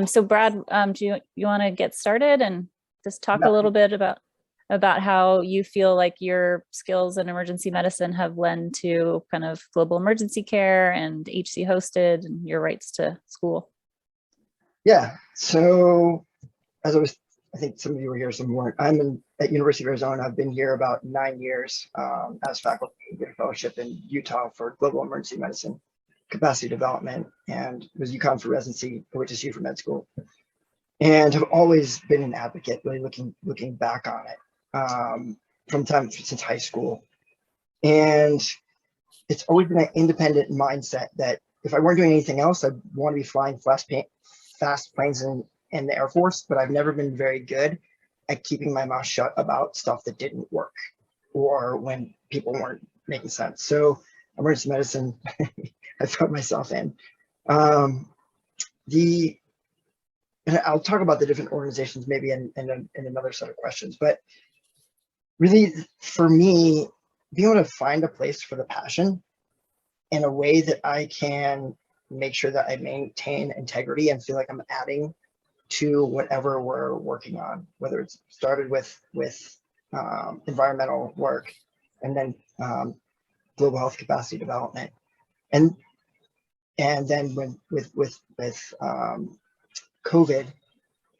So Brad, do you want to get started and just talk a No, little bit about how you feel like your skills in emergency medicine have led to kind of global emergency care and HC hosted and your rights to school? yeah. So as I think some of you were here, some weren't. At University of Arizona. I've been here about 9 years as faculty, did a fellowship in Utah for global emergency medicine capacity development, and was UConn for residency, which is HCU for med school, and have always been an advocate, really looking back on it from time since high school. And it's always been an independent mindset that if I weren't doing anything else, I'd want to be flying fast planes in the Air Force, but I've never been very good at keeping my mouth shut about stuff that didn't work or when people weren't making sense. So emergency medicine, I found myself in. And I'll talk about the different organizations maybe in another set of questions, but really for me, being able to find a place for the passion in a way that I can make sure that I maintain integrity and feel like I'm adding to whatever we're working on, whether it's started with environmental work and then global health capacity development, and then with COVID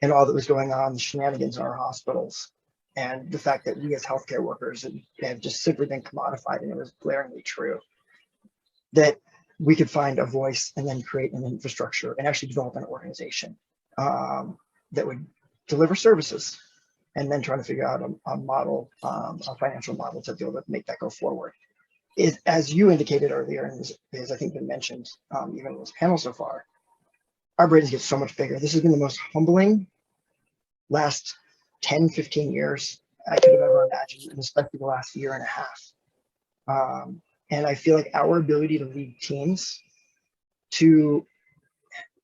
and all that was going on, the shenanigans in our hospitals, and the fact that we as healthcare workers have just simply been commodified, and it was glaringly true that we could find a voice and then create an infrastructure and actually develop an organization that would deliver services, and then trying to figure out a model, a financial model to be able to make that go forward. As you indicated earlier, and as I think been mentioned even in this panel so far, our brains get so much bigger. This has been the most humbling last 10, 15 years I could have ever imagined, and especially the last year and a half. And I feel like our ability to lead teams, to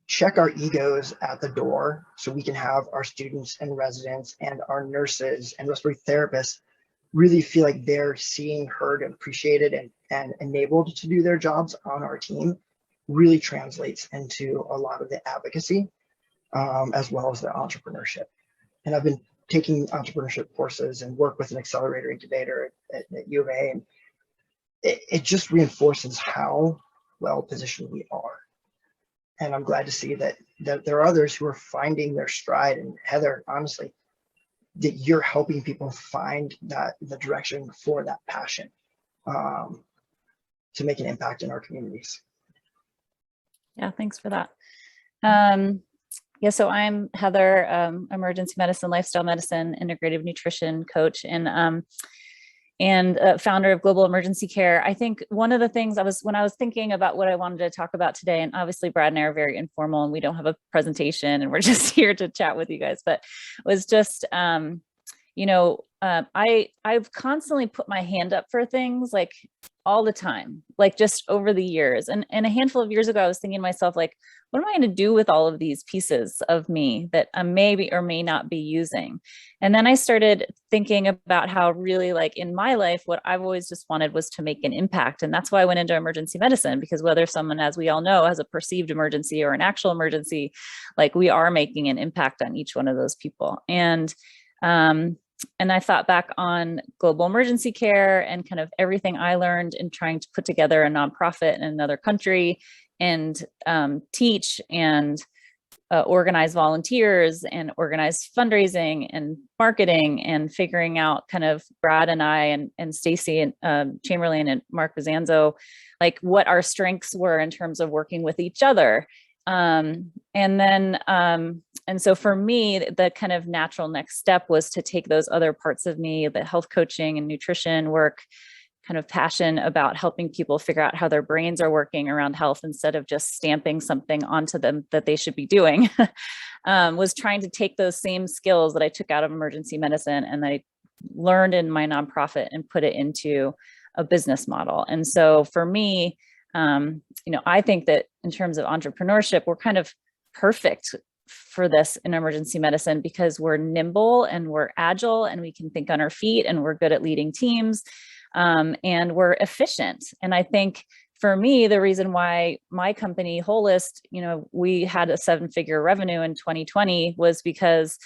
check our egos at the door so we can have our students and residents and our nurses and respiratory therapists really feel like they're seen, heard, and appreciated and enabled to do their jobs on our team, really translates into a lot of the advocacy as well as the entrepreneurship. And I've been taking entrepreneurship courses and work with an accelerator incubator at U of A, and it just reinforces how well positioned we are. And I'm glad to see that there are others who are finding their stride. And Heather, honestly, that you're helping people find the direction for that passion to make an impact in our communities. Yeah, thanks for that. Yeah, so I'm Heather, emergency medicine, lifestyle medicine, integrative nutrition coach, and founder of Global Emergency Care. I think one of the things when I was thinking about what I wanted to talk about today, and obviously Brad and I are very informal and we don't have a presentation and we're just here to chat with you guys, but was just, I've constantly put my hand up for things like all the time, like just over the years. And a handful of years ago, I was thinking to myself, like, what am I going to do with all of these pieces of me that I may or may not be using? And then I started thinking about how really, like in my life, what I've always just wanted was to make an impact. And that's why I went into emergency medicine, because whether someone, as we all know, has a perceived emergency or an actual emergency, like we are making an impact on each one of those people. And I thought back on global emergency care and kind of everything I learned in trying to put together a nonprofit in another country and teach and organize volunteers and organize fundraising and marketing and figuring out kind of Brad and I and Stacy and Chamberlain and Mark Vizanzo, like what our strengths were in terms of working with each other. And so for me, the kind of natural next step was to take those other parts of me, the health coaching and nutrition work, kind of passion about helping people figure out how their brains are working around health instead of just stamping something onto them that they should be doing, was trying to take those same skills that I took out of emergency medicine and I learned in my nonprofit and put it into a business model. And so for me, I think that in terms of entrepreneurship, we're kind of perfect for this in emergency medicine because we're nimble and we're agile and we can think on our feet and we're good at leading teams and we're efficient. And I think for me, the reason why my company Holist, we had a 7-figure revenue in 2020 was because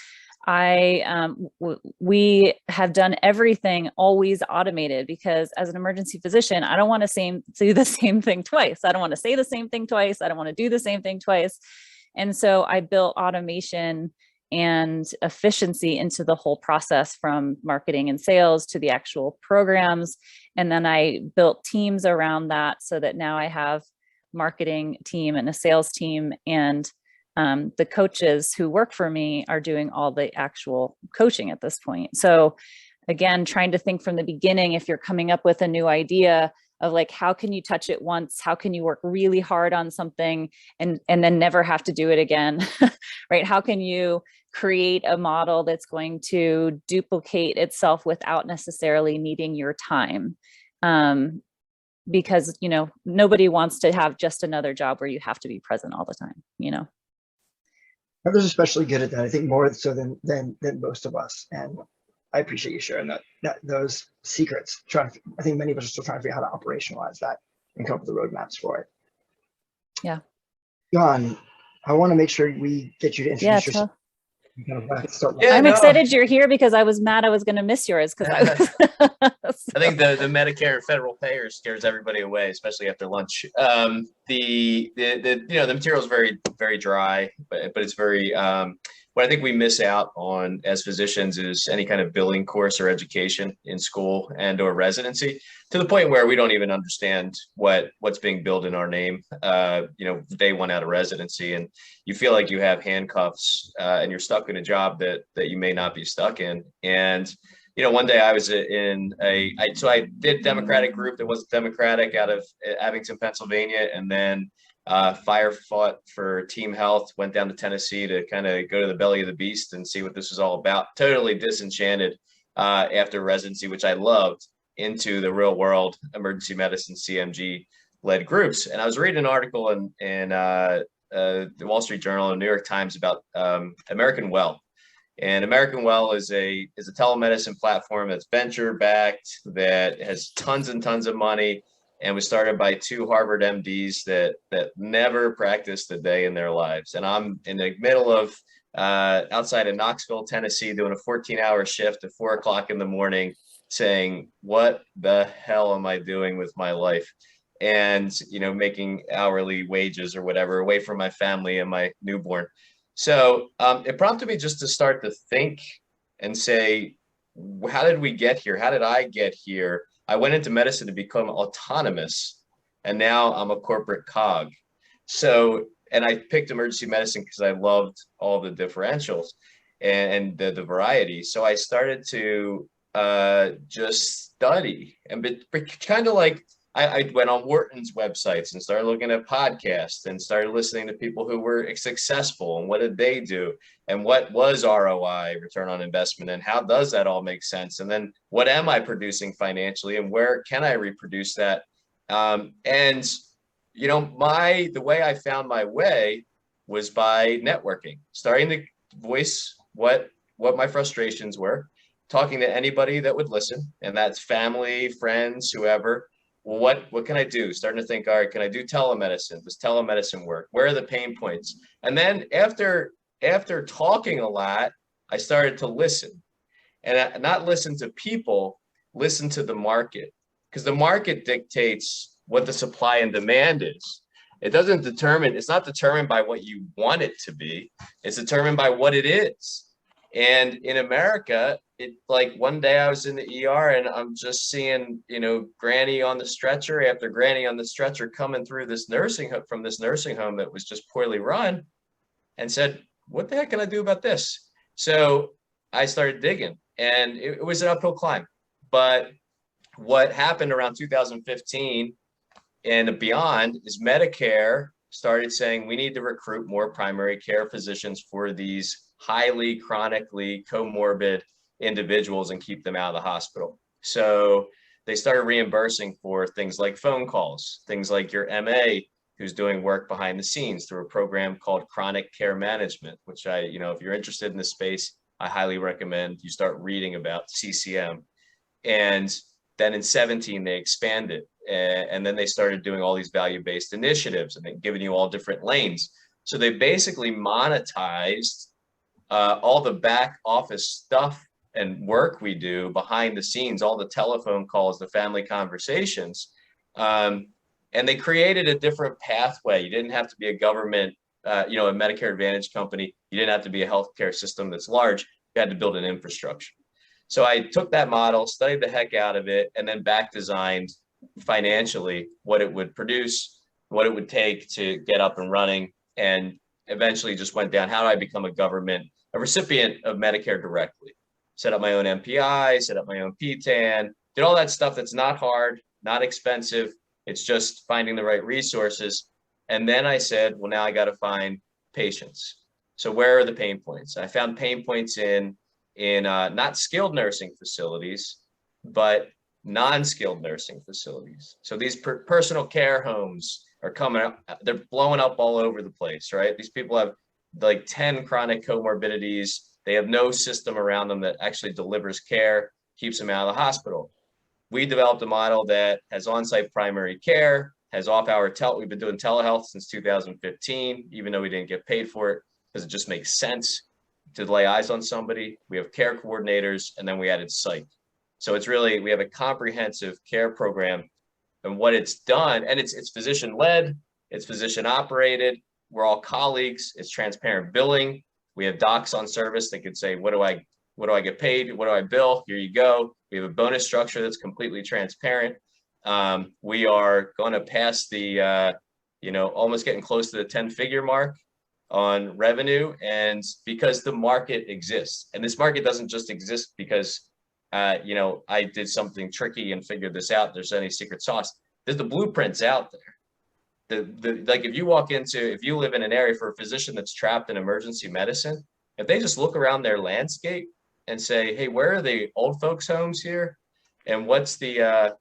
we have done everything always automated, because as an emergency physician, I don't want to do the same thing twice. I don't want to say the same thing twice. I don't want to do the same thing twice. And so I built automation and efficiency into the whole process, from marketing and sales to the actual programs. And then I built teams around that, so that now I have marketing team and a sales team, and the coaches who work for me are doing all the actual coaching at this point. So again, trying to think from the beginning, if you're coming up with a new idea of like, how can you touch it once? How can you work really hard on something and then never have to do it again, right? How can you create a model that's going to duplicate itself without necessarily needing your time? Because, nobody wants to have just another job where you have to be present all the time, Others especially good at that, I think, more so than most of us. And I appreciate you sharing those secrets. I think many of us are still trying to figure out how to operationalize that and come up with the roadmaps for it. Yeah. John, I want to make sure we get you to introduce yourself. I'm excited you're here, because I was mad I was going to miss yours. Because I think the Medicare and federal payers scares everybody away, especially after lunch. The material is very, very dry, but it's very. What I think we miss out on as physicians is any kind of billing course or education in school and or residency, to the point where we don't even understand what's being billed in our name, day one out of residency, and you feel like you have handcuffs and you're stuck in a job that you may not be stuck in. And, one day I was I did a Democratic group that was Democratic out of Abington, Pennsylvania, and then fought for team health, went down to Tennessee to kind of go to the belly of the beast and see what this was all about. Totally disenchanted after residency, which I loved, into the real world emergency medicine CMG led groups. And I was reading an article in the Wall Street Journal and New York Times about American Well. And American Well is a telemedicine platform that's venture backed, that has tons and tons of money, and was started by 2 Harvard MDs that never practiced a day in their lives. And I'm in the middle of outside of Knoxville, Tennessee, doing a 14-hour shift at 4 o'clock in the morning, saying, what the hell am I doing with my life? And, making hourly wages or whatever, away from my family and my newborn. So it prompted me just to start to think and say, how did we get here? How did I get here? I went into medicine to become autonomous, and now I'm a corporate cog. So, and I picked emergency medicine because I loved all the differentials and the variety. So I started to just study and kind of like, I went on Wharton's websites and started looking at podcasts and started listening to people who were successful and what did they do and what was ROI, return on investment, and how does that all make sense? And then what am I producing financially and where can I reproduce that? The way I found my way was by networking, starting to voice what my frustrations were, talking to anybody that would listen, and that's family, friends, whoever. What can I do? Starting to think, all right, can I do telemedicine? Does telemedicine work? Where are the pain points? And then after talking a lot, I started to listen, and not listen to people, listen to the market, because the market dictates what the supply and demand is. It's not determined by what you want it to be. It's determined by what it is. And in America, like one day I was in the ER and I'm just seeing, granny on the stretcher after granny on the stretcher coming through this nursing home that was just poorly run, and said, what the heck can I do about this? So I started digging, and it was an uphill climb. But what happened around 2015 and beyond is Medicare started saying we need to recruit more primary care physicians for these highly chronically comorbid individuals and keep them out of the hospital. So they started reimbursing for things like phone calls, things like your MA who's doing work behind the scenes through a program called chronic care management, which if you're interested in this space, I highly recommend you start reading about CCM. And Then in 17, they expanded, and then they started doing all these value-based initiatives and then giving you all different lanes. So they basically monetized all the back office stuff and work we do behind the scenes, all the telephone calls, the family conversations. And they created a different pathway. You didn't have to be a government, a Medicare Advantage company. You didn't have to be a healthcare system that's large. You had to build an infrastructure. So I took that model, studied the heck out of it, and then back designed financially what it would produce, what it would take to get up and running, and eventually just went down, how do I become a recipient of Medicare directly? Set up my own MPI, set up my own PTAN, did all that stuff that's not hard, not expensive. It's just finding the right resources. And then I said, well, now I got to find patients. So where are the pain points? I found pain points in not skilled nursing facilities, but non-skilled nursing facilities. So these personal care homes are coming up, they're blowing up all over the place, right? These people have like 10 chronic comorbidities. They have no system around them that actually delivers care, keeps them out of the hospital. We developed a model that has on-site primary care, has off-hour we've been doing telehealth since 2015, even though we didn't get paid for it, because it just makes sense to lay eyes on somebody. We have care coordinators, and then we added psych. So it's really, we have a comprehensive care program, and what it's done, and it's physician-led, it's physician-operated, we're all colleagues, it's transparent billing. We have docs on service that could say, what do I get paid? What do I bill? Here you go. We have a bonus structure that's completely transparent. We are going to pass the, almost getting close to the 10-figure mark on revenue, and because the market exists, and this market doesn't just exist because, I did something tricky and figured this out. There's any secret sauce. There's the blueprints out there. Like if you live in an area for a physician that's trapped in emergency medicine, if they just look around their landscape and say, hey, where are the old folks homes here? And what's the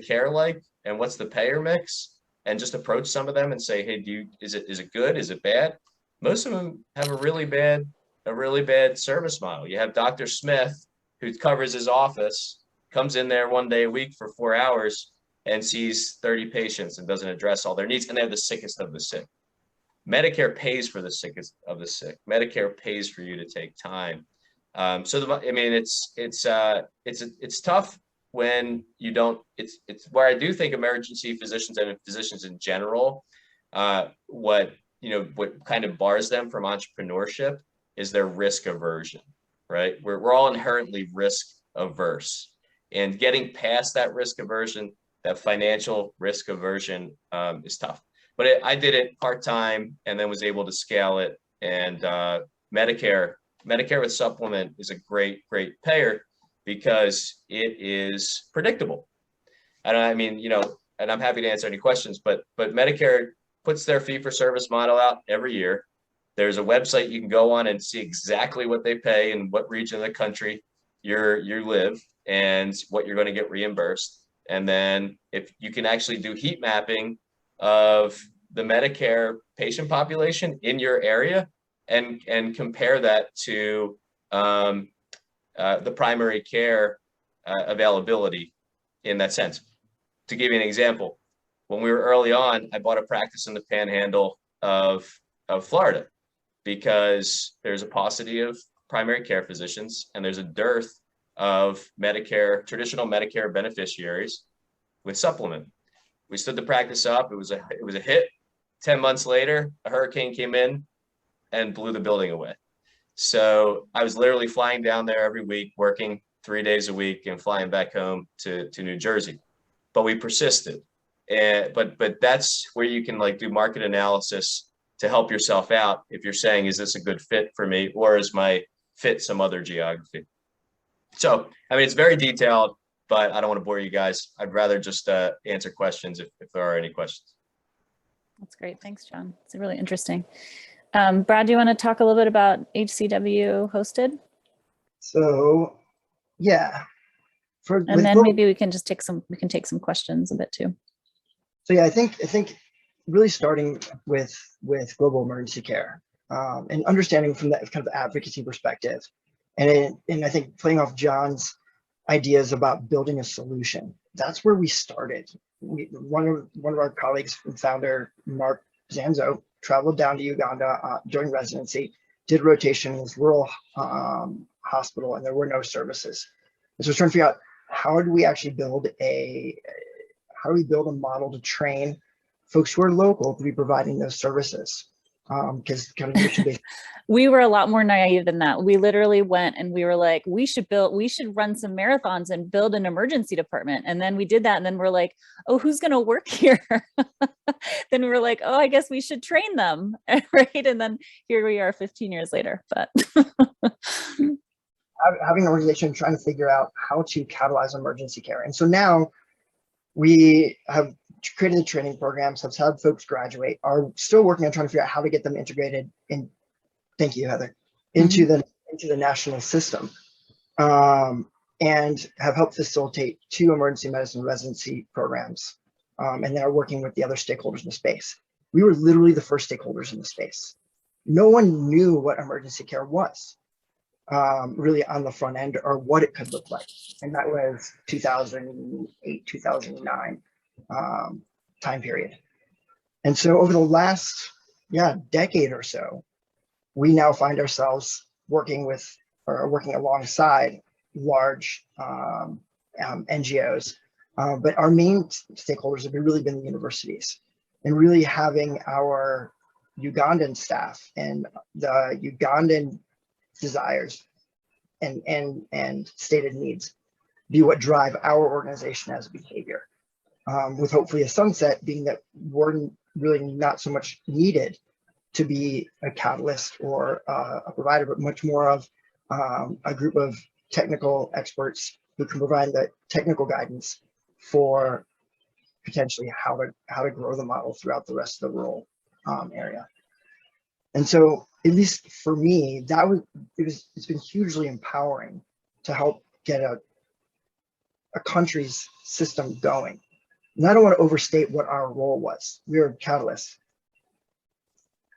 care like? And what's the payer mix? And just approach some of them and say, hey, is it good? Is it bad? Most of them have a really bad service model. You have Dr. Smith, who covers his office, comes in there one day a week for 4 hours and sees 30 patients and doesn't address all their needs. And they're the sickest of the sick. Medicare pays for the sickest of the sick. Medicare pays for you to take time. It's tough when you don't. It's where I do think emergency physicians and physicians in general, what kind of bars them from entrepreneurship is their risk aversion, right? We're all inherently risk averse, and getting past that risk aversion, that financial risk aversion, is tough. But I did it part-time and then was able to scale it. And Medicare with supplement is a great payer because it is predictable. And and I'm happy to answer any questions, but Medicare puts their fee-for-service model out every year. There's a website you can go on and see exactly what they pay and what region of the country you live and what you're going to get reimbursed. And then if you can actually do heat mapping of the Medicare patient population in your area and compare that to the primary care availability in that sense. To give you an example, when we were early on, I bought a practice in the panhandle of Florida because there's a paucity of primary care physicians and there's a dearth of traditional Medicare beneficiaries with supplement. We stood the practice up. It was a hit. 10 months later, a hurricane came in and blew the building away. So I was literally flying down there every week, working 3 days a week and flying back home to New Jersey. But we persisted. But that's where you can do market analysis to help yourself out if you're saying, is this a good fit for me, or is my fit some other geography? So, it's very detailed, but I don't want to bore you guys. I'd rather just answer questions if there are any questions. That's great. Thanks, John. It's really interesting. Brad, do you want to talk a little bit about HCW hosted? So, yeah. Maybe we can just take some questions a bit too. So yeah, I think really starting with global emergency care and understanding from that kind of advocacy perspective, and I think playing off John's ideas about building a solution. That's where we started. One of our colleagues and founder, Mark Zanzo, traveled down to Uganda during residency, did rotation in this rural hospital, and there were no services. And so we're trying to figure out how do we actually build a model to train folks who are local to be providing those services. Because kind of mission-based. We were a lot more naive than that. We literally went and we were like, we should run some marathons and build an emergency department. And then we did that. And then we're like, oh, who's going to work here? Then we were like, oh, I guess we should train them. Right. And then here we are 15 years later. But having an organization trying to figure out how to catalyze emergency care. And so now we have created the training programs, have had folks graduate, are still working on trying to figure out how to get them integrated in, thank you, Heather, into the national system, and have helped facilitate 2 emergency medicine residency programs, and then are working with the other stakeholders in the space. We were literally the first stakeholders in the space. No one knew what emergency care was really on the front end, or what it could look like. And that was 2008, 2009 time period. And so over the last decade or so, we now find ourselves working with, or working alongside, large NGOs, but our main stakeholders have really been the universities, and really having our Ugandan staff and the Ugandan desires and stated needs be what drive our organization as a behavior, with hopefully a sunset being that we're really not so much needed to be a catalyst or a provider, but much more of a group of technical experts who can provide the technical guidance for potentially how to grow the model throughout the rest of the rural area. And so, at least for me, it's been hugely empowering to help get a country's system going. And I don't want to overstate what our role was. We were catalysts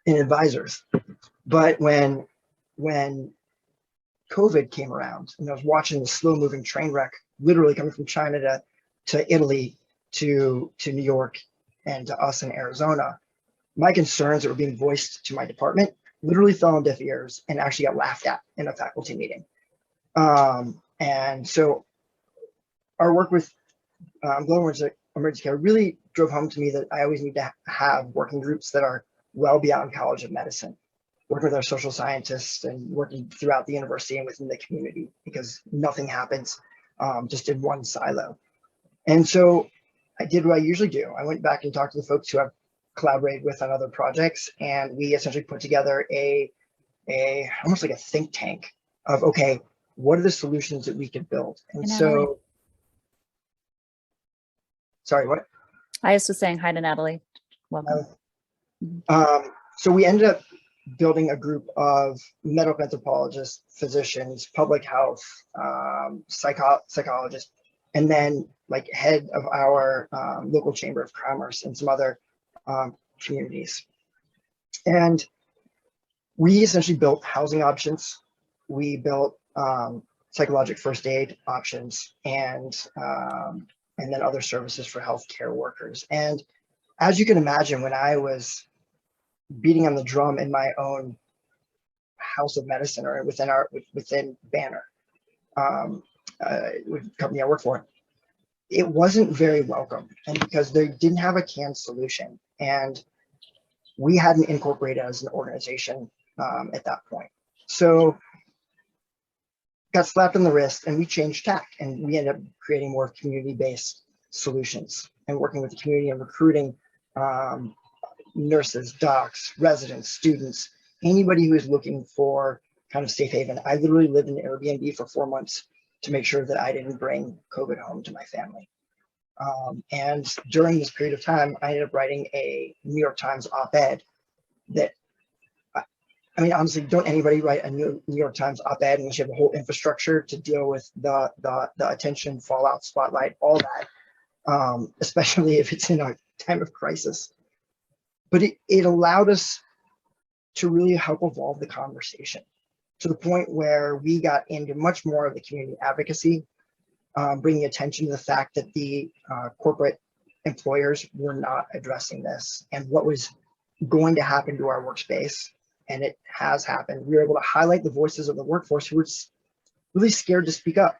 and advisors. But when COVID came around, and I was watching the slow-moving train wreck, literally coming from China to Italy to New York and to us in Arizona, my concerns that were being voiced to my department literally fell on deaf ears and actually got laughed at in a faculty meeting. And so our work with Global Emergency Care really drove home to me that I always need to have working groups that are well beyond College of Medicine, working with our social scientists and working throughout the university and within the community, because nothing happens just in one silo. And so I did what I usually do. I went back and talked to the folks who I've collaborated with on other projects, and we essentially put together a almost like a think tank of, okay, what are the solutions that we could build? And so, sorry, what? I was just saying hi to Natalie. Welcome. So we ended up building a group of medical anthropologists, physicians, public health, psychologists, and then like head of our local chamber of commerce and some other communities. And we essentially built housing options. We built psychologic first aid options, and then other services for healthcare workers. And as you can imagine, when I was beating on the drum in my own house of medicine, or within Banner, with the company I work for, it wasn't very welcome, and because they didn't have a canned solution, and we hadn't incorporated as an organization at that point. So got slapped on the wrist, and we changed tack, and we ended up creating more community-based solutions and working with the community and recruiting nurses, docs, residents, students, anybody who is looking for kind of safe haven. I literally lived in Airbnb for 4 months to make sure that I didn't bring COVID home to my family. And during this period of time, I ended up writing a New York Times op-ed that, I mean, honestly, don't anybody write a New York Times op-ed unless you have a whole infrastructure to deal with the attention, fallout, spotlight, all that, especially if it's in a time of crisis. But it allowed us to really help evolve the conversation to the point where we got into much more of the community advocacy bringing attention to the fact that the corporate employers were not addressing this and what was going to happen to our workspace. And it has happened. We were able to highlight the voices of the workforce who were really scared to speak up.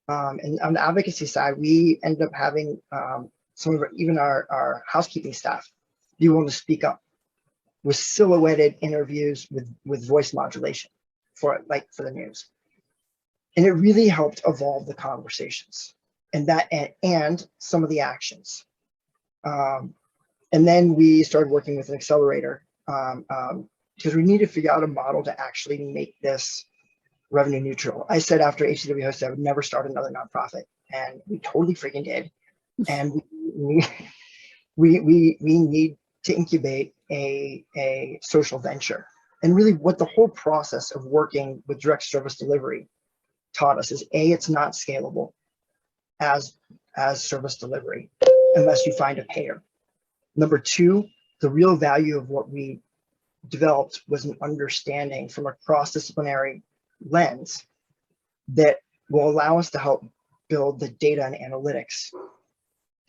And on the advocacy side, we ended up having some of even our housekeeping staff be willing to speak up with silhouetted interviews with voice modulation for the news. And it really helped evolve the conversations and some of the actions. And then we started working with an accelerator because we need to figure out a model to actually make this revenue neutral. I said after HCW hosted, I would never start another nonprofit, and we totally freaking did. And we need to incubate a social venture. And really what the whole process of working with direct service delivery taught us is it's not scalable as service delivery unless you find a payer. Number two, the real value of what we developed was an understanding from a cross-disciplinary lens that will allow us to help build the data and analytics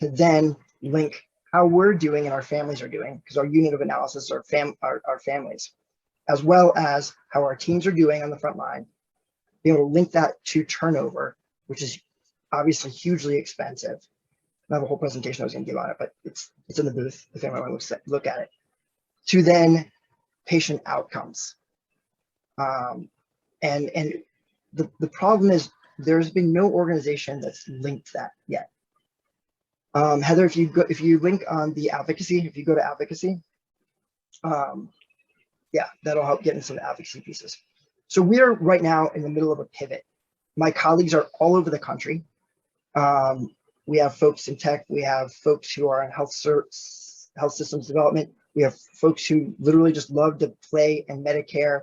to then link how we're doing and our families are doing, because our unit of analysis are our families, as well as how our teams are doing on the front line, be able to link that to turnover, which is obviously hugely expensive. I have a whole presentation I was going to give on it, but it's in the booth if anyone wants to look at it. To then patient outcomes. And the problem is there's been no organization that's linked that yet. Heather, if you link on the advocacy, if you go to advocacy, yeah, that'll help get into some advocacy pieces. So we're right now in the middle of a pivot. My colleagues are all over the country. We have folks in tech. We have folks who are in health systems development. We have folks who literally just love to play in Medicare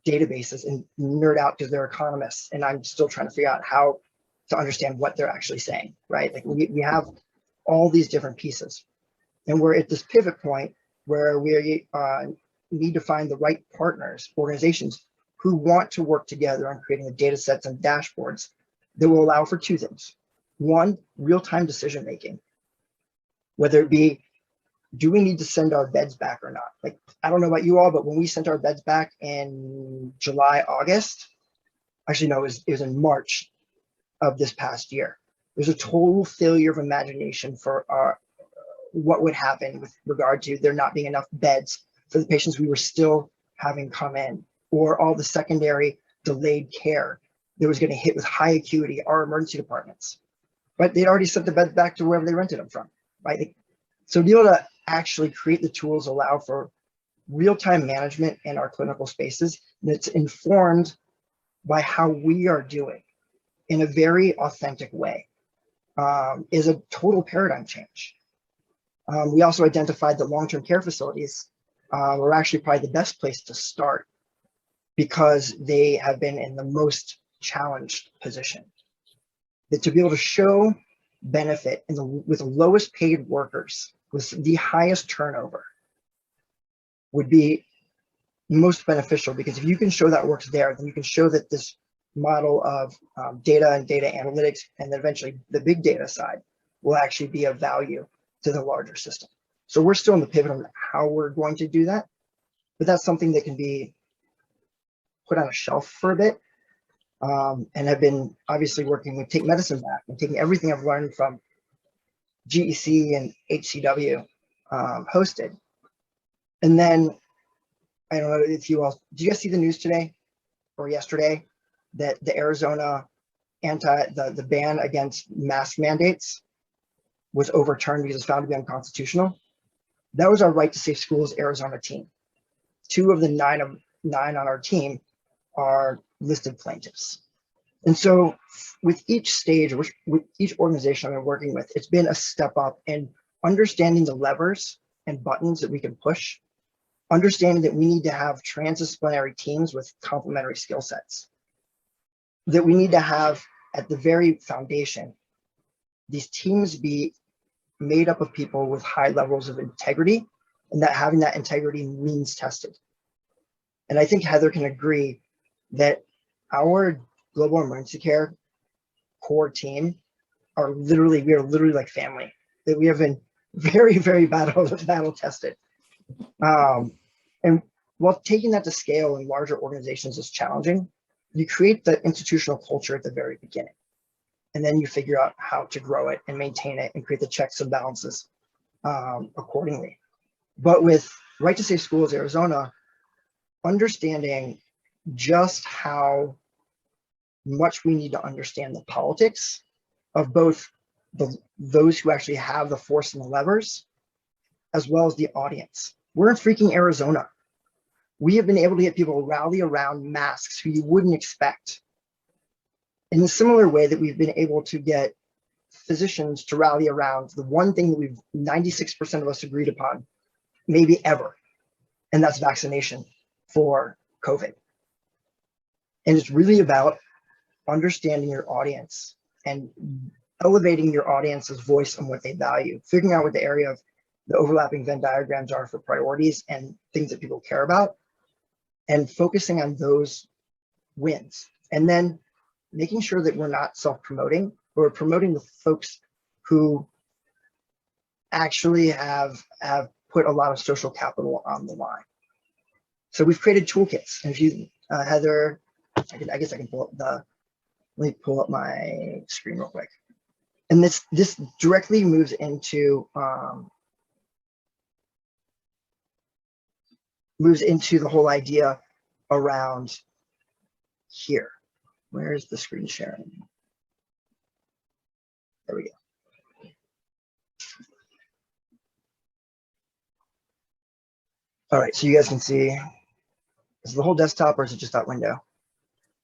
databases and nerd out because they're economists. And I'm still trying to figure out how to understand what they're actually saying, right? Like we have all these different pieces. And we're at this pivot point where we need to find the right partners, organizations who want to work together on creating the data sets and dashboards that will allow for two things. One, real-time decision-making, whether it be, do we need to send our beds back or not? Like, I don't know about you all, but when we sent our beds back in July, August, actually, no, it was in March of this past year. There's a total failure of imagination for what would happen with regard to there not being enough beds for the patients we were still having come in, or all the secondary delayed care that was going to hit with high acuity, our emergency departments. But they'd already sent the beds back to wherever they rented them from, right? So to be able to actually create the tools allow for real-time management in our clinical spaces that's informed by how we are doing in a very authentic way is a total paradigm change. We also identified that long-term care facilities were actually probably the best place to start because they have been in the most challenged position. That to be able to show benefit with the lowest paid workers, with the highest turnover, would be most beneficial, because if you can show that works there, then you can show that this model of data and data analytics, and then eventually the big data side, will actually be of value to the larger system. So we're still in the pivot on how we're going to do that, but that's something that can be put on a shelf for a bit. And I've been obviously working with Take Medicine Back and taking everything I've learned from GEC and HCW hosted. And then, I don't know if you all, did you guys see the news today or yesterday that the Arizona the ban against mask mandates was overturned because it's found to be unconstitutional? That was our Right to Safe Schools Arizona team. 2 of the 9 on our team are listed plaintiffs. And so with each stage, with each organization I've been working with, it's been a step up in understanding the levers and buttons that we can push, understanding that we need to have transdisciplinary teams with complementary skill sets, that we need to have at the very foundation, these teams be made up of people with high levels of integrity, and that having that integrity means tested. And I think Heather can agree that our global emergency care core team we are literally like family. That we have been very, very battle tested. And while taking that to scale in larger organizations is challenging, you create the institutional culture at the very beginning. And then you figure out how to grow it and maintain it and create the checks and balances accordingly. But with Right to Safe Schools Arizona, understanding just how much we need to understand the politics of both those who actually have the force and the levers, as well as the audience. We're in freaking Arizona. We have been able to get people to rally around masks who you wouldn't expect. In a similar way that we've been able to get physicians to rally around the one thing that 96% of us agreed upon, maybe ever, and that's vaccination for COVID. And it's really about understanding your audience and elevating your audience's voice and what they value, figuring out what the area of the overlapping Venn diagrams are for priorities and things that people care about, and focusing on those wins. And then making sure that we're not self-promoting, but we're promoting the folks who actually have put a lot of social capital on the line. So we've created toolkits. And if you, Heather, I guess I can pull up let me pull up my screen real quick. And this directly moves into the whole idea around here. Where is the screen sharing? There we go. All right, so you guys can see, is it the whole desktop or is it just that window?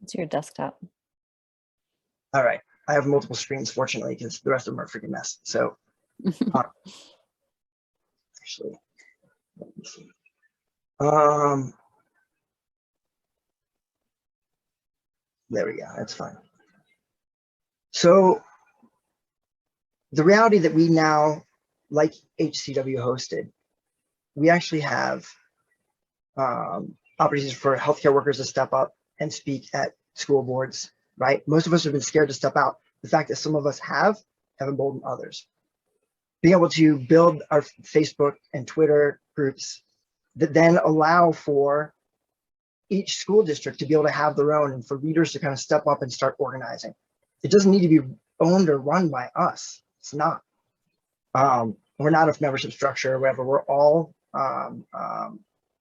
It's your desktop. All right, I have multiple screens, fortunately, because the rest of them are a freaking mess. So actually, let me see. There we go, that's fine. So the reality that we now, like HCW hosted, we actually have opportunities for healthcare workers to step up and speak at school boards, right? Most of us have been scared to step out. The fact that some of us have emboldened others. Being able to build our Facebook and Twitter groups that then allow for each school district to be able to have their own and for leaders to kind of step up and start organizing. It doesn't need to be owned or run by us. It's not. We're not a membership structure or whatever. We're all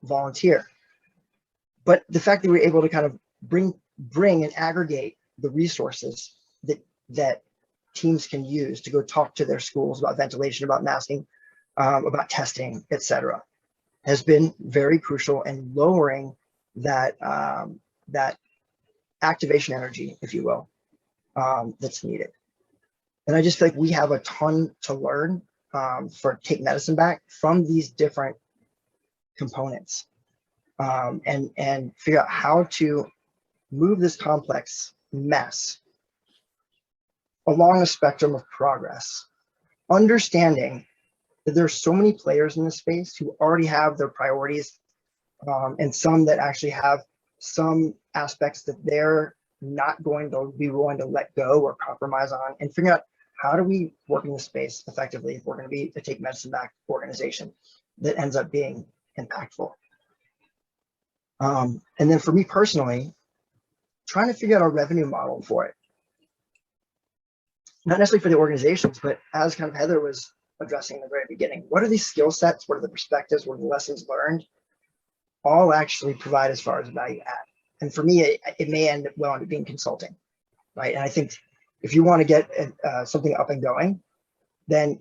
volunteer. But the fact that we're able to kind of bring and aggregate the resources that teams can use to go talk to their schools about ventilation, about masking, about testing, et cetera, has been very crucial in lowering that activation energy, if you will, that's needed. And I just feel like we have a ton to learn for Take Medicine Back from these different components, and figure out how to move this complex mess along a spectrum of progress, understanding that there's so many players in this space who already have their priorities, and some that actually have some aspects that they're not going to be willing to let go or compromise on, and figure out how do we work in this space effectively if we're going to be a Take Medicine Back organization that ends up being impactful. And then for me personally, trying to figure out a revenue model for it. Not necessarily for the organizations, but as kind of Heather was addressing in the very beginning, what are these skill sets? What are the perspectives? What are the lessons learned? All actually provide as far as value add. And for me, it may end up well into being consulting, right? And I think if you want to get something up and going, then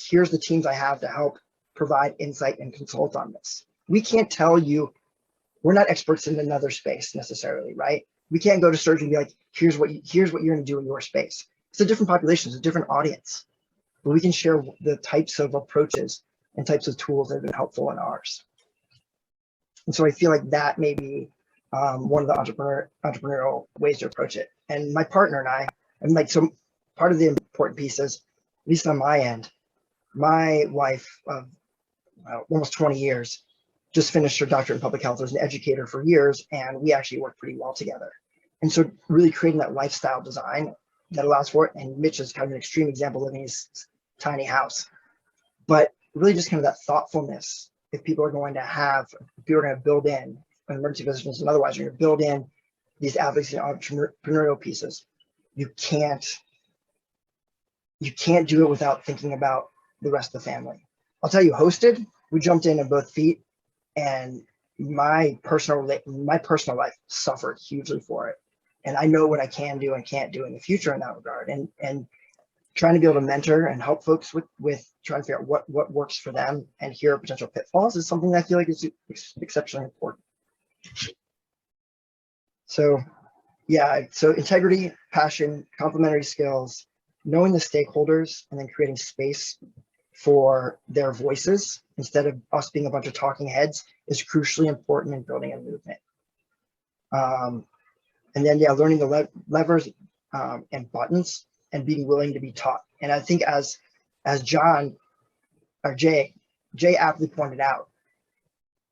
here's the teams I have to help provide insight and consult on this. We can't tell you, we're not experts in another space necessarily, right? We can't go to surgery and be like, here's what you're going to do in your space. It's a different population, it's a different audience, but we can share the types of approaches and types of tools that have been helpful in ours. And so I feel like that may be one of the entrepreneurial ways to approach it. And my partner and I, so part of the important piece is, at least on my end, my wife of almost 20 years just finished her doctorate in public health, was an educator for years, and we actually worked pretty well together. And so really creating that lifestyle design that allows for it. And Mitch is kind of an extreme example, living in his tiny house. But really just kind of that thoughtfulness. If people are going to build in emergency physicians and otherwise, you're going to build in these advocacy and entrepreneurial pieces. You can't do it without thinking about the rest of the family. I'll tell you, hosted, we jumped in on both feet, and my personal life suffered hugely for it. And I know what I can do and can't do in the future in that regard. And trying to be able to mentor and help folks with trying to figure out what works for them and hear potential pitfalls is something that I feel like is exceptionally important. So yeah, so integrity, passion, complementary skills, knowing the stakeholders, and then creating space for their voices instead of us being a bunch of talking heads is crucially important in building a movement. And then, yeah, learning the levers and buttons and being willing to be taught. And I think as John or Jay aptly pointed out,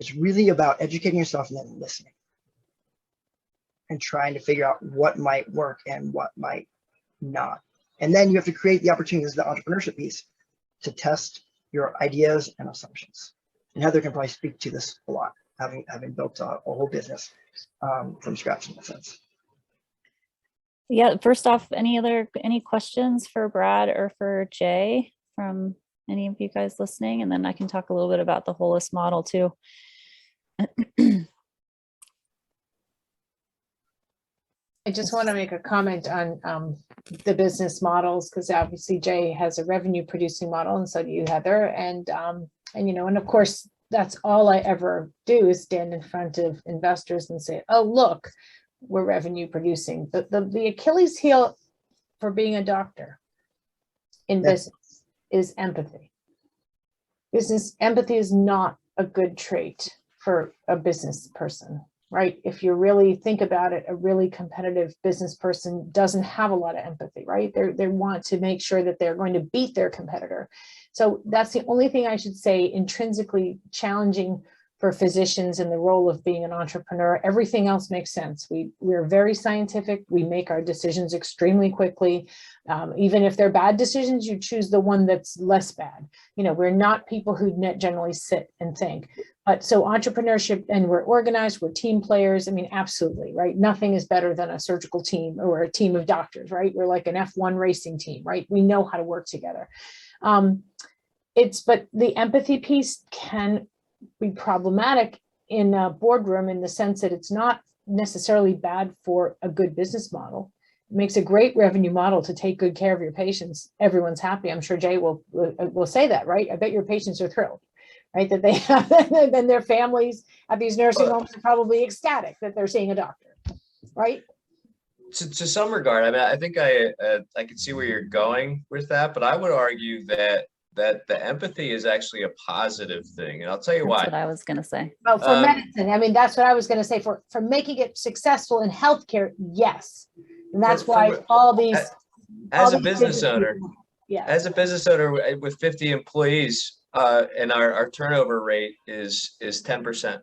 it's really about educating yourself and then listening and trying to figure out what might work and what might not. And then you have to create the opportunities, the entrepreneurship piece, to test your ideas and assumptions. And Heather can probably speak to this a lot, having built a whole business from scratch in that sense. Yeah, first off, any questions for Brad or for Jay from any of you guys listening? And then I can talk a little bit about the Holist model too. I just want to make a comment on the business models, because obviously Jay has a revenue producing model, and so do you, Heather. And and of course, that's all I ever do is stand in front of investors and say, oh, look, we're revenue producing. The Achilles heel for being a doctor in business is empathy. Empathy is not a good trait for a business person. Right? If you really think about it, a really competitive business person doesn't have a lot of empathy, right? They want to make sure that they're going to beat their competitor. So that's the only thing I should say intrinsically challenging for physicians in the role of being an entrepreneur. Everything else makes sense. We're very scientific. We make our decisions extremely quickly. Even if they're bad decisions, you choose the one that's less bad. We're not people who generally sit and think. But so entrepreneurship, and we're organized, we're team players. I mean, absolutely, right? Nothing is better than a surgical team or a team of doctors, right? We're like an F1 racing team, right? We know how to work together. But the empathy piece can be problematic in a boardroom in the sense that it's not necessarily bad for a good business model. It makes a great revenue model to take good care of your patients. Everyone's happy. I'm sure Jay will say that, right? I bet your patients are thrilled, right? That they have, and their families at these nursing homes are probably ecstatic that they're seeing a doctor, right? To some regard, I mean, I think I can see where you're going with that, but I would argue that the empathy is actually a positive thing, and I'll tell you why. That's what I was going to say. Well, for medicine, I mean, that's what I was going to say. For making it successful in healthcare, yes, and that's why all these. As a business owner, yeah. As a business owner with 50 employees, and our turnover rate is 10%.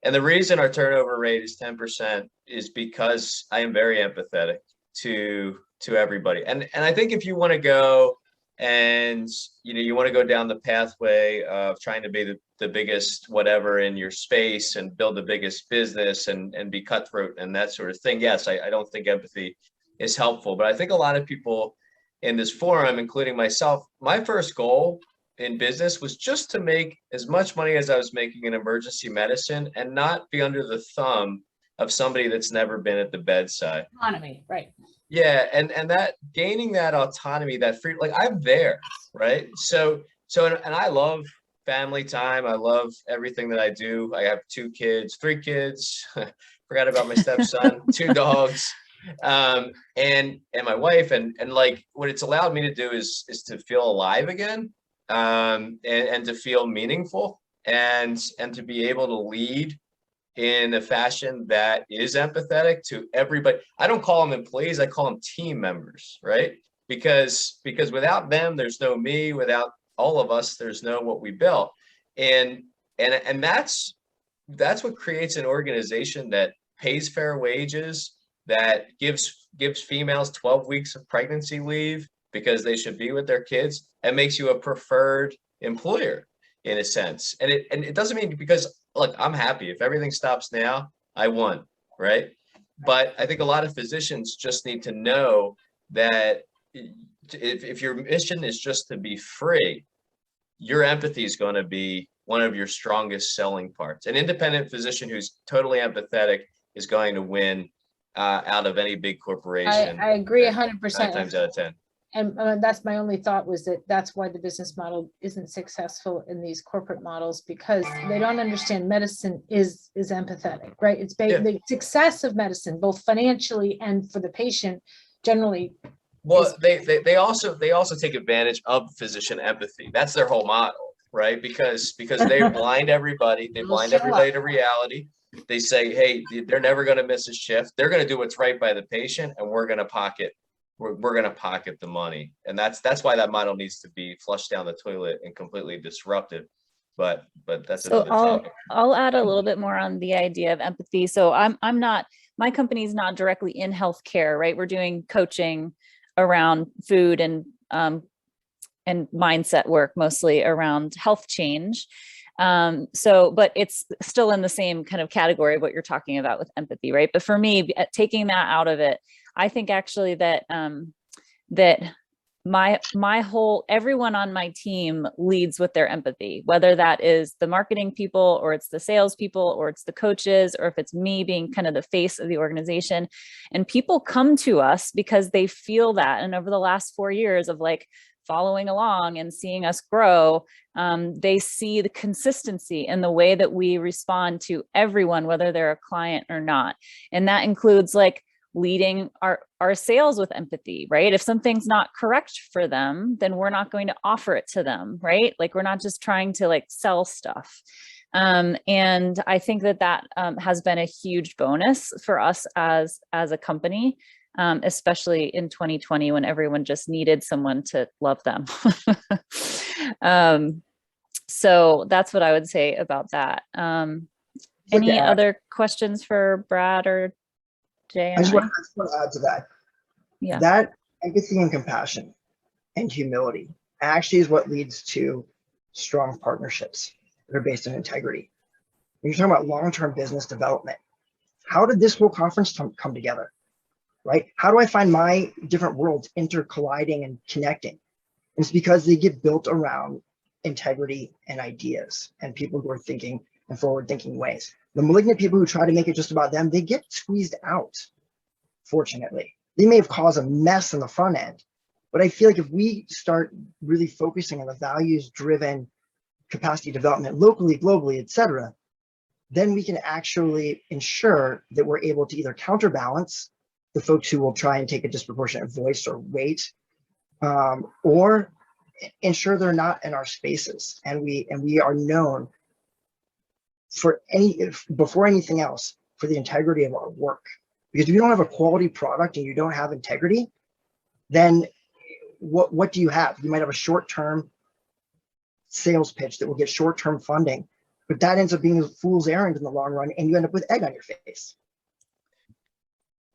And the reason our turnover rate is 10% is because I am very empathetic to everybody. And I think if you want to go and you want to go down the pathway of trying to be the biggest whatever in your space and build the biggest business and be cutthroat and that sort of thing, yes, I don't think empathy is helpful. But I think a lot of people in this forum, including myself, my first goal in business was just to make as much money as I was making in emergency medicine and not be under the thumb of somebody that's never been at the bedside. Autonomy, right? Yeah, and that gaining that autonomy, that free, like I'm there, right? So and I love family time. I love everything that I do. I have 3 kids, forgot about my stepson, 2 dogs, and my wife, and like what it's allowed me to do is to feel alive again, and to feel meaningful and to be able to lead in a fashion that is empathetic to everybody. I don't call them employees, I call them team members, right? Because without them, there's no me. Without all of us, there's no what we built. And that's what creates an organization that pays fair wages, that gives females 12 weeks of pregnancy leave because they should be with their kids, and makes you a preferred employer in a sense. And it doesn't mean, because look, I'm happy if everything stops now, I won, right? But I think a lot of physicians just need to know that if your mission is just to be free, your empathy is going to be one of your strongest selling parts. An independent physician who's totally empathetic is going to win out of any big corporation. I agree 100%. 9 times out of 10. And that's my only thought, was that's why the business model isn't successful in these corporate models, because they don't understand medicine is empathetic, right? It's the success of medicine, both financially and for the patient, generally. Well, they also take advantage of physician empathy. That's their whole model, right? Because they blind everybody, they blind everybody to reality. They say, hey, they're never going to miss a shift. They're going to do what's right by the patient, and we're going to pocket the money. And that's why that model needs to be flushed down the toilet and completely disrupted. But that's so another topic. I'll add a little bit more on the idea of empathy. So I'm not, my company's not directly in healthcare, right? We're doing coaching around food and mindset work, mostly around health change. But it's still in the same kind of category of what you're talking about with empathy, right? But for me, taking that out of it, I think actually that everyone on my team leads with their empathy, whether that is the marketing people, or it's the sales people, or it's the coaches, or if it's me being kind of the face of the organization. And people come to us because they feel that. And over the last 4 years of like following along and seeing us grow, they see the consistency in the way that we respond to everyone, whether they're a client or not. And that includes like leading our sales with empathy, right? If something's not correct for them, then we're not going to offer it to them, right? Like we're not just trying to like sell stuff. And I think that has been a huge bonus for us as a company, especially in 2020 when everyone just needed someone to love them. So that's what I would say about that. Any other questions for Brad or Jay? I just want to add to that. Yeah. That empathy and compassion and humility actually is what leads to strong partnerships that are based on integrity. When you're talking about long-term business development, how did this whole conference come together, right? How do I find my different worlds intercolliding and connecting? And it's because they get built around integrity and ideas and people who are thinking in forward-thinking ways. The malignant people who try to make it just about them, they get squeezed out, fortunately. They may have caused a mess on the front end, but I feel like if we start really focusing on the values-driven capacity development locally, globally, et cetera, then we can actually ensure that we're able to either counterbalance the folks who will try and take a disproportionate voice or weight, or ensure they're not in our spaces. And we are known before anything else for the integrity of our work. Because if you don't have a quality product and you don't have integrity, then what do you have? You might have a short-term sales pitch that will get short-term funding, but that ends up being a fool's errand in the long run, and you end up with egg on your face.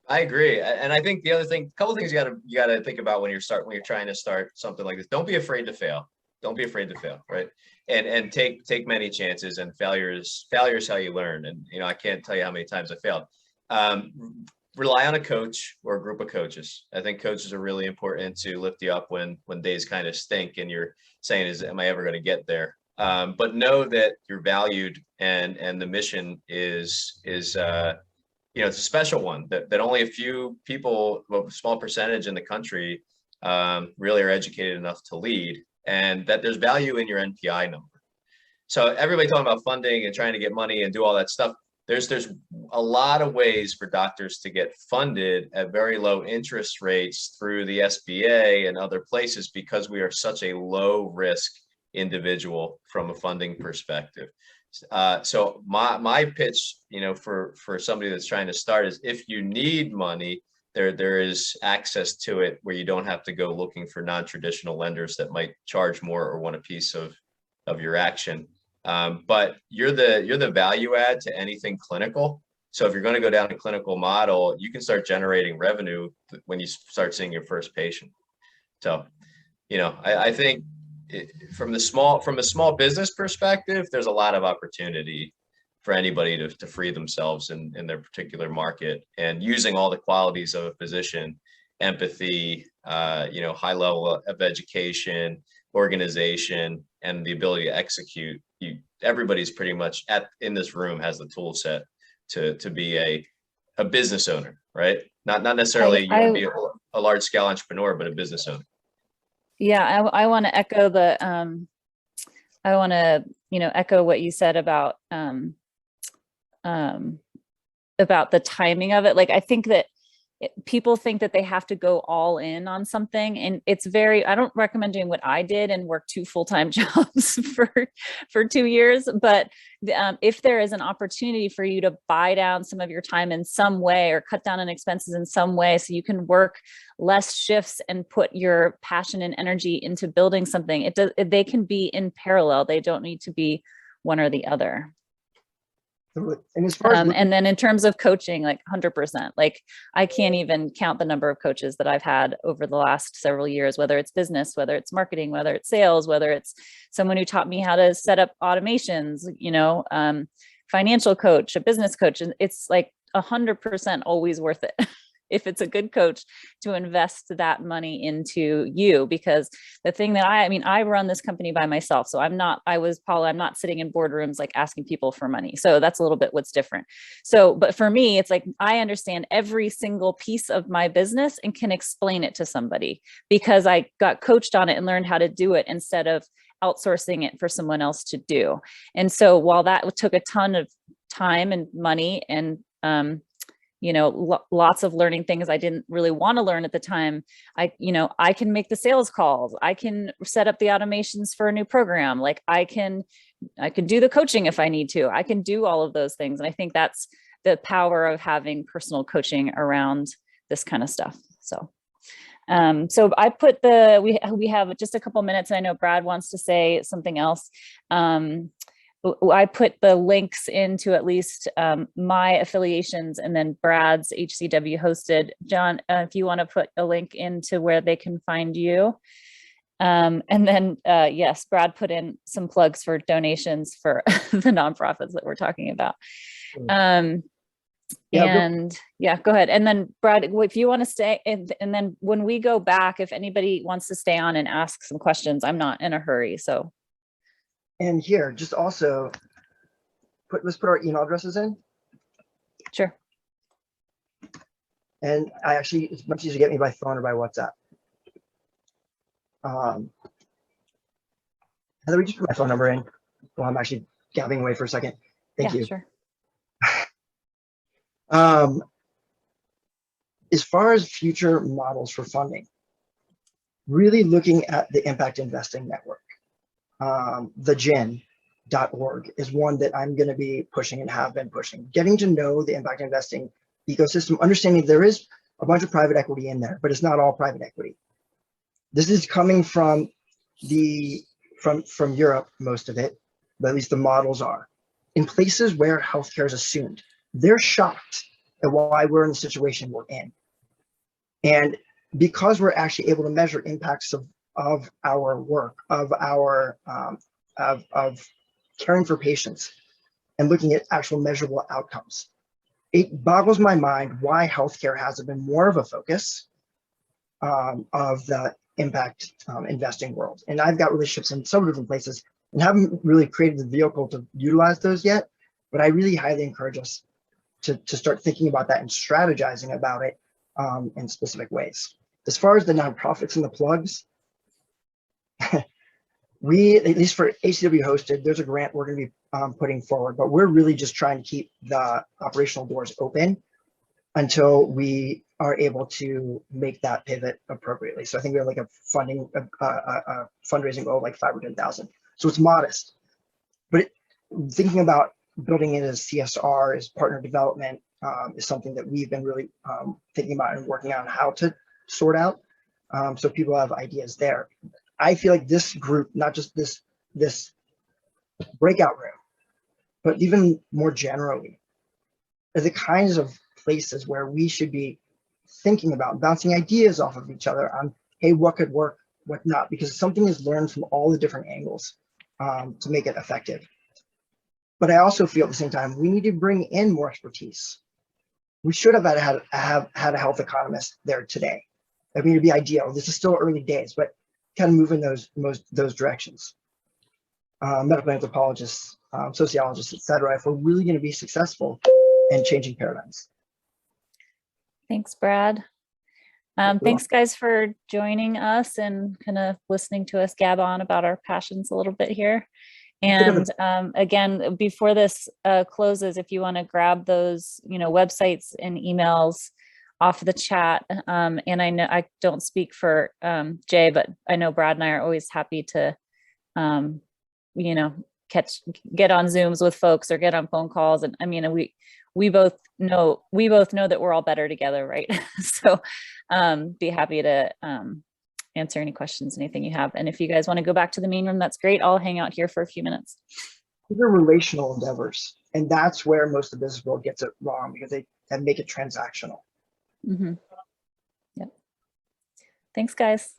I agree, and I think the other thing, a couple of things you gotta think about when you're trying to start something like this. Don't be afraid to fail. Don't be afraid to fail, right? And take many chances. And failure is how you learn. And I can't tell you how many times I failed. Rely on a coach or a group of coaches. I think coaches are really important to lift you up when days kind of stink and you're saying, am I ever going to get there? But know that you're valued, and the mission is it's a special one that only a few people, a small percentage in the country, really are educated enough to lead, and that there's value in your NPI number. So everybody talking about funding and trying to get money and do all that stuff. There's a lot of ways for doctors to get funded at very low interest rates through the SBA and other places, because we are such a low risk individual from a funding perspective. So my pitch, for somebody that's trying to start is, if you need money, there is access to it where you don't have to go looking for non-traditional lenders that might charge more or want a piece of your action. But you're the value add to anything clinical. So if you're going to go down a clinical model, you can start generating revenue when you start seeing your first patient. So, you know, I think from a small business perspective, there's a lot of opportunity for anybody to free themselves in their particular market, and using all the qualities of a physician: empathy, you know, high level of education, organization, and the ability to execute. Everybody's pretty much in this room has the tool set to be a business owner, right? Not necessarily you want to be a large scale entrepreneur, but a business owner. Yeah, I want to echo I want to, you know, echo what you said about the timing of it. Like, I think that people think that they have to go all in on something, and I don't recommend doing what I did and work 2 full-time jobs for 2 years. But if there is an opportunity for you to buy down some of your time in some way, or cut down on expenses in some way, so you can work less shifts and put your passion and energy into building something, they can be in parallel. They don't need to be one or the other. And as far as and then in terms of coaching, like 100%, like I can't even count the number of coaches that I've had over the last several years, whether it's business, whether it's marketing, whether it's sales, whether it's someone who taught me how to set up automations, you know, financial coach, a business coach. And it's like 100% always worth it if it's a good coach to invest that money into you. Because the thing that I run this company by myself. So I'm not sitting in boardrooms like asking people for money. So that's a little bit what's different. So, but for me, it's like, I understand every single piece of my business and can explain it to somebody because I got coached on it and learned how to do it instead of outsourcing it for someone else to do. And so while that took a ton of time and money and, you know, lots of learning things I didn't really want to learn at the time, I can make the sales calls. I can set up the automations for a new program. Like I can do the coaching if I need to. I can do all of those things. And I think that's the power of having personal coaching around this kind of stuff. So, so I put we have just a couple minutes, and I know Brad wants to say something else. I put the links into at least my affiliations, and then Brad's HCW hosted. John, if you want to put a link into where they can find you. And then, yes, Brad put in some plugs for donations for the nonprofits that we're talking about. Yeah, go ahead. And then Brad, if you want to stay, and then when we go back, if anybody wants to stay on and ask some questions, I'm not in a hurry, so. And here, just also let's put our email addresses in. Sure. And it's much easier to get me by phone or by WhatsApp. Heather, we just put my phone number in while I'm actually gabbing away for a second. Thank you. Sure. As far as future models for funding, really looking at the Impact Investing Network. The GIN.org is one that I'm going to be pushing and have been pushing. Getting to know the impact investing ecosystem, understanding there is a bunch of private equity in there, but it's not all private equity. This is coming from from Europe, most of it, but at least the models are. In places where healthcare is assumed, they're shocked at why we're in the situation we're in. And because we're actually able to measure impacts of our work, of our of caring for patients and looking at actual measurable outcomes. It boggles my mind why healthcare hasn't been more of a focus of the impact investing world. And I've got relationships in several different places and haven't really created the vehicle to utilize those yet, but I really highly encourage us to start thinking about that and strategizing about it in specific ways. As far as the nonprofits and the plugs, we, at least for HCW hosted, there's a grant we're going to be putting forward, but we're really just trying to keep the operational doors open until we are able to make that pivot appropriately. So I think we have like a fundraising goal of like 5 or 10,000. So it's modest, but thinking about building it as CSR, as partner development is something that we've been really thinking about and working on how to sort out. So people have ideas there. I feel like this group, not just this breakout room, but even more generally, are the kinds of places where we should be thinking about bouncing ideas off of each other on, hey, what could work, what not, because something is learned from all the different angles to make it effective. But I also feel at the same time, we need to bring in more expertise. We should have had a health economist there today. I mean, it'd be ideal. This is still early days, but kind of move in those directions. Medical anthropologists, sociologists, et cetera, if we're really going to be successful in changing paradigms. Thanks, Brad. Thanks guys for joining us and kind of listening to us gab on about our passions a little bit here. And again, before this closes, if you want to grab those, websites and emails off the chat, and I know I don't speak for Jay, but I know Brad and I are always happy to, get on Zooms with folks or get on phone calls. And I mean, we both know that we're all better together, right? So be happy to answer any questions, anything you have. And if you guys want to go back to the main room, that's great. I'll hang out here for a few minutes. These are relational endeavors. And that's where most of the business world gets it wrong, because they make it transactional. Yep. Thanks, guys.